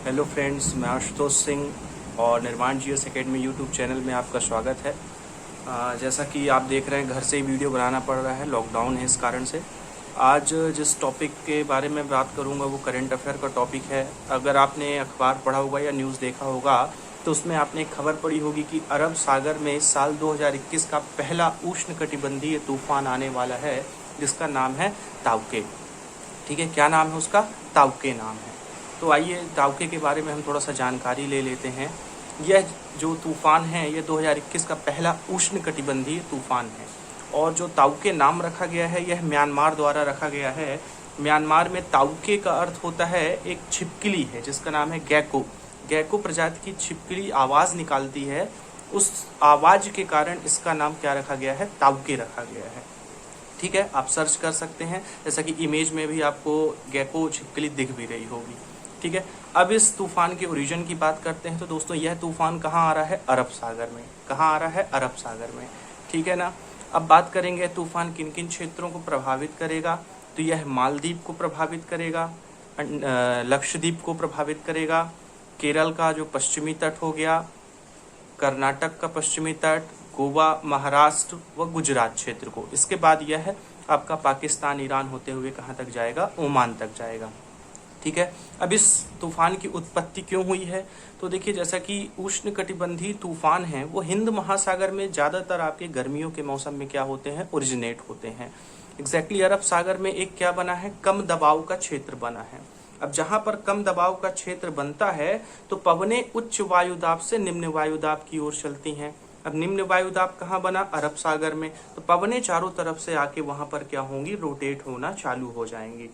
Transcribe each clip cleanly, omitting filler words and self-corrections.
Hello friends, मैं आशुतोष सिंह और निर्माण जीएस एकेडमी यूट्यूब चैनल में आपका स्वागत है। जैसा कि आप देख रहे हैं, घर से ही वीडियो बनाना पड़ रहा है, लॉकडाउन है, इस कारण से। आज जिस टॉपिक के बारे में बात करूंगा वो करंट अफेयर का टॉपिक है। अगर आपने अखबार पढ़ा होगा या न्यूज़ देखा होगा तो उसमें आपने एक खबर पढ़ी होगी कि अरब सागर में साल 2021 का पहला उष्णकटिबंधीय तूफान आने वाला है, जिसका नाम है ताउके। ठीक है, क्या नाम है उसका? ताउके नाम है। तो आइए ताउके के बारे में हम थोड़ा सा जानकारी ले लेते हैं। यह जो तूफ़ान है ये 2021 का पहला उष्णकटिबंधीय तूफ़ान है, और जो ताउके नाम रखा गया है यह म्यांमार द्वारा रखा गया है। म्यांमार में ताउके का अर्थ होता है एक छिपकली है जिसका नाम है गैको। गैको प्रजाति की छिपकली आवाज़ निकालती है, उस आवाज़ के कारण इसका नाम क्या रखा गया है? ताउके रखा गया है। ठीक है, आप सर्च कर सकते हैं, जैसा कि इमेज में भी आपको गैको छिपकली दिख भी रही होगी। ठीक है, अब इस तूफान के ओरिजिन की बात करते हैं। तो दोस्तों, यह तूफान कहाँ आ रहा है? अरब सागर में। कहाँ आ रहा है? अरब सागर में। ठीक है ना। अब बात करेंगे तूफान किन किन क्षेत्रों को प्रभावित करेगा। तो यह मालदीव को प्रभावित करेगा, लक्षद्वीप को प्रभावित करेगा, केरल का जो पश्चिमी तट हो गया, कर्नाटक का पश्चिमी तट, गोवा, महाराष्ट्र व गुजरात क्षेत्र को। इसके बाद यह है आपका पाकिस्तान, ईरान होते हुए कहाँ तक जाएगा? ओमान तक जाएगा। ठीक है, अब इस तूफान की उत्पत्ति क्यों हुई है? तो देखिए, जैसा कि उष्णकटिबंधीय तूफान है वो हिंद महासागर में ज़्यादातर आपके गर्मियों के मौसम में क्या होते हैं? ओरिजिनेट होते हैं। एग्जैक्टली अरब सागर में एक क्या बना है? कम दबाव का क्षेत्र बना है। अब जहां पर कम दबाव का क्षेत्र बनता है तो पवनें उच्च वायुदाब से निम्न वायुदाब की ओर चलती हैं। अब निम्न वायुदाब कहाँ बना? अरब सागर में। तो पवनें चारों तरफ से आके वहां पर क्या होंगी? रोटेट होना चालू हो जाएंगी।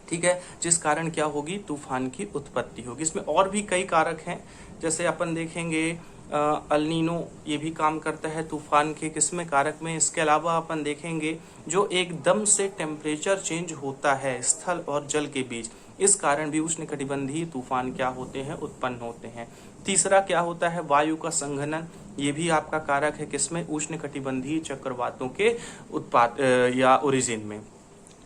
ठीक है, जिस कारण क्या होगी? तूफान की उत्पत्ति होगी। इसमें और भी कई कारक हैं, जैसे अपन देखेंगे अल नीनो, ये भी काम करता है तूफान के किसमें? कारक में। इसके अलावा अपन देखेंगे जो एकदम से टेम्परेचर चेंज होता है स्थल और जल के बीच, इस कारण भी उष्णकटिबंधीय तूफान क्या होते हैं? उत्पन्न होते हैं। तीसरा क्या होता है? वायु का संघनन, ये भी आपका कारक है किसमें? उष्णकटिबंधीय चक्रवातों के उत्पाद या ओरिजिन में।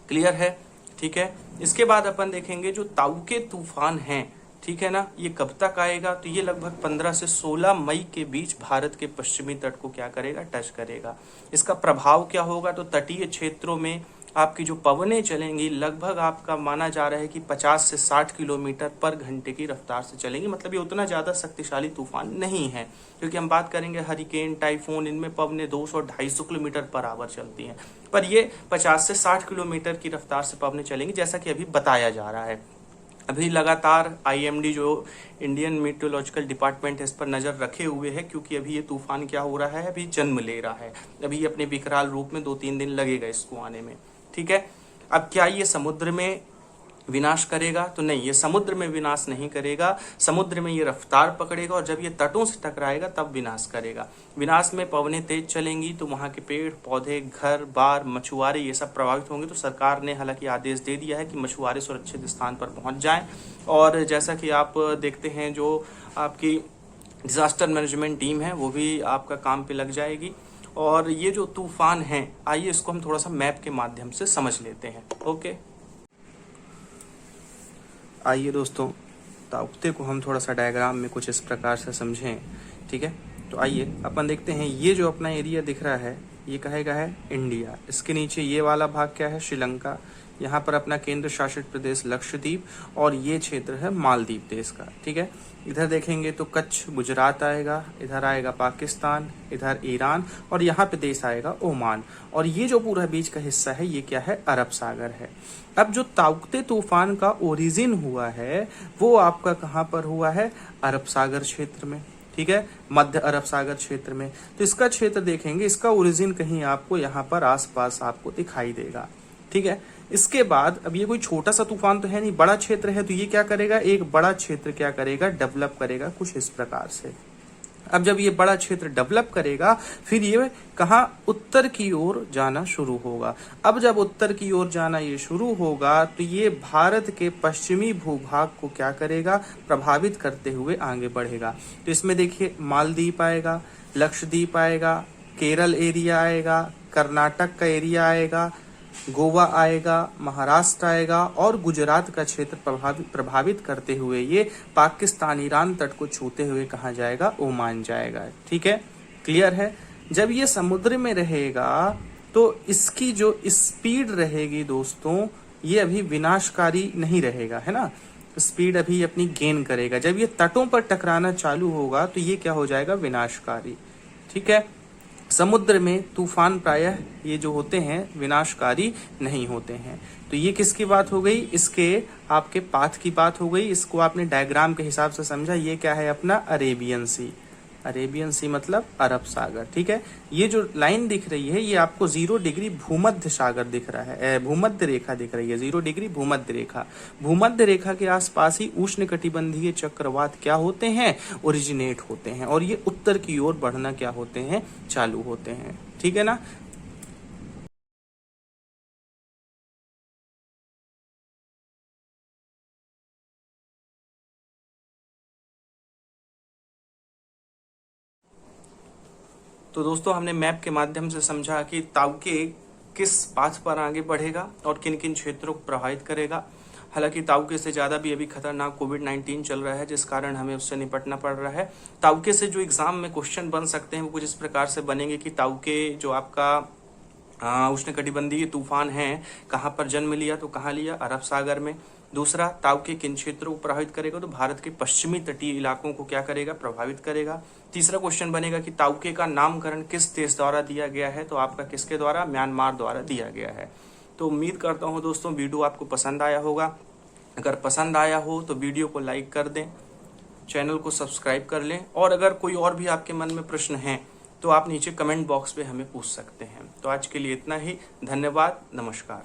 क्लियर है? ठीक है, इसके बाद अपन देखेंगे जो ताउके तूफान है, ठीक है ना, ये कब तक आएगा? तो ये लगभग 15 से 16 मई के बीच भारत के पश्चिमी तट को क्या करेगा? टच करेगा। इसका प्रभाव क्या होगा? तो तटीय क्षेत्रों में आपकी जो पवनें चलेंगी लगभग आपका माना जा रहा है कि 50 से 60 किलोमीटर पर घंटे की रफ्तार से चलेंगी। मतलब ये उतना ज़्यादा शक्तिशाली तूफान नहीं है, क्योंकि हम बात करेंगे हरिकेन, टाइफून, इनमें पवनें 200-250 किलोमीटर पर आवर चलती हैं, पर ये 50 से 60 किलोमीटर की रफ्तार से पवनें चलेंगी, जैसा कि अभी बताया जा रहा है। अभी लगातार आईएमडी जो इंडियन मीटियोलॉजिकल डिपार्टमेंट है इस पर नज़र रखे हुए है, क्योंकि अभी ये तूफान क्या हो रहा है? अभी जन्म ले रहा है। अभी अपने विकराल रूप में 2-3 दिन लगेगा इसको आने में। ठीक है, अब क्या ये समुद्र में विनाश करेगा? तो नहीं, ये समुद्र में विनाश नहीं करेगा। समुद्र में ये रफ्तार पकड़ेगा और जब ये तटों से टकराएगा तब विनाश करेगा। विनाश में पवनें तेज चलेंगी तो वहाँ के पेड़ पौधे, घर बार, मछुआरे, ये सब प्रभावित होंगे। तो सरकार ने हालांकि आदेश दे दिया है कि मछुआरे सुरक्षित स्थान पर पहुँच जाएं। और जैसा कि आप देखते हैं, जो आपकी डिजास्टर मैनेजमेंट टीम है वो भी आपका काम पे लग जाएगी। और ये जो तूफान है, आइए इसको हम थोड़ा सा मैप के माध्यम से समझ लेते हैं। ओके, आइए दोस्तों, ताउते को हम थोड़ा सा डायग्राम में कुछ इस प्रकार से समझें। ठीक है, तो आइए अपन देखते हैं। ये जो अपना एरिया दिख रहा है ये कहेगा है इंडिया। इसके नीचे ये वाला भाग क्या है? श्रीलंका। यहाँ पर अपना केंद्र शासित प्रदेश लक्षद्वीप, और ये क्षेत्र है मालदीव देश का। ठीक है, इधर देखेंगे तो कच्छ गुजरात आएगा, इधर आएगा पाकिस्तान, इधर ईरान, और यहाँ पे देश आएगा ओमान। और ये जो पूरा बीच का हिस्सा है ये क्या है? अरब सागर है। अब जो ताउते तूफान का ओरिजिन हुआ है वो आपका कहाँ पर हुआ है? अरब सागर क्षेत्र में। ठीक है, मध्य अरब सागर क्षेत्र में। तो इसका क्षेत्र देखेंगे, इसका ओरिजिन कहीं आपको यहाँ पर आसपास आपको दिखाई देगा। ठीक है, इसके बाद अब ये कोई छोटा सा तूफान तो है नहीं, बड़ा क्षेत्र है। तो ये क्या करेगा? एक बड़ा क्षेत्र क्या करेगा? डेवलप करेगा कुछ इस प्रकार से। अब जब ये बड़ा क्षेत्र डेवलप करेगा फिर ये कहाँ? उत्तर की ओर जाना शुरू होगा। अब जब उत्तर की ओर जाना ये शुरू होगा तो ये भारत के पश्चिमी भूभाग को क्या करेगा? प्रभावित करते हुए आगे बढ़ेगा। तो इसमें देखिए मालदीव आएगा, लक्षद्वीप आएगा, केरल एरिया आएगा, कर्नाटक का एरिया आएगा, गोवा आएगा, महाराष्ट्र आएगा और गुजरात का क्षेत्र प्रभावित करते हुए ये पाकिस्तान ईरान तट को छूते हुए कहाँ जाएगा, ओमान जाएगा। ठीक है, क्लियर है। जब ये समुद्र में रहेगा तो इसकी जो स्पीड रहेगी दोस्तों, ये अभी विनाशकारी नहीं रहेगा, है ना, स्पीड अभी अपनी गेन करेगा। जब ये तटों पर टकराना चालू होगा तो ये क्या हो जाएगा, विनाशकारी। ठीक है, समुद्र में तूफान प्रायः ये जो होते हैं विनाशकारी नहीं होते हैं। तो ये किसकी बात हो गई, इसके आपके पाथ की बात हो गई। इसको आपने डायग्राम के हिसाब से समझा। ये क्या है अपना, अरेबियन सी। अरेबियन सी मतलब अरब सागर। ठीक है, ये जो लाइन दिख रही है ये आपको 0 डिग्री भूमध्य सागर दिख रहा है, भूमध्य रेखा दिख रही है, 0 डिग्री भूमध्य रेखा। भूमध्य रेखा के आसपास ही उष्ण कटिबंधीय चक्रवात क्या होते हैं, ओरिजिनेट होते हैं, और ये उत्तर की ओर बढ़ना क्या होते हैं, चालू होते हैं। ठीक है ना। तो दोस्तों हमने मैप के माध्यम से समझा कि ताउके किस पाथ पर आगे बढ़ेगा और किन किन क्षेत्रों को प्रभावित करेगा। हालांकि ताउके से ज़्यादा भी अभी खतरनाक कोविड-19 चल रहा है, जिस कारण हमें उससे निपटना पड़ रहा है। ताउके से जो एग्जाम में क्वेश्चन बन सकते हैं वो कुछ इस प्रकार से बनेंगे कि ताउके जो आपका उष्णकटिबंधीय तूफान है कहाँ पर जन्म लिया, तो कहाँ लिया, अरब सागर में। दूसरा, ताउके किन क्षेत्रों को प्रभावित करेगा, तो भारत के पश्चिमी तटीय इलाकों को क्या करेगा, प्रभावित करेगा। तीसरा क्वेश्चन बनेगा कि ताउके का नामकरण किस देश द्वारा दिया गया है, तो आपका किसके द्वारा, म्यांमार द्वारा दिया गया है। तो उम्मीद करता हूँ दोस्तों वीडियो आपको पसंद आया होगा। अगर पसंद आया हो तो वीडियो को लाइक कर दें, चैनल को सब्सक्राइब कर लें, और अगर कोई और भी आपके मन में प्रश्न हैं तो आप नीचे कमेंट बॉक्स पे हमें पूछ सकते हैं। तो आज के लिए इतना ही, धन्यवाद, नमस्कार।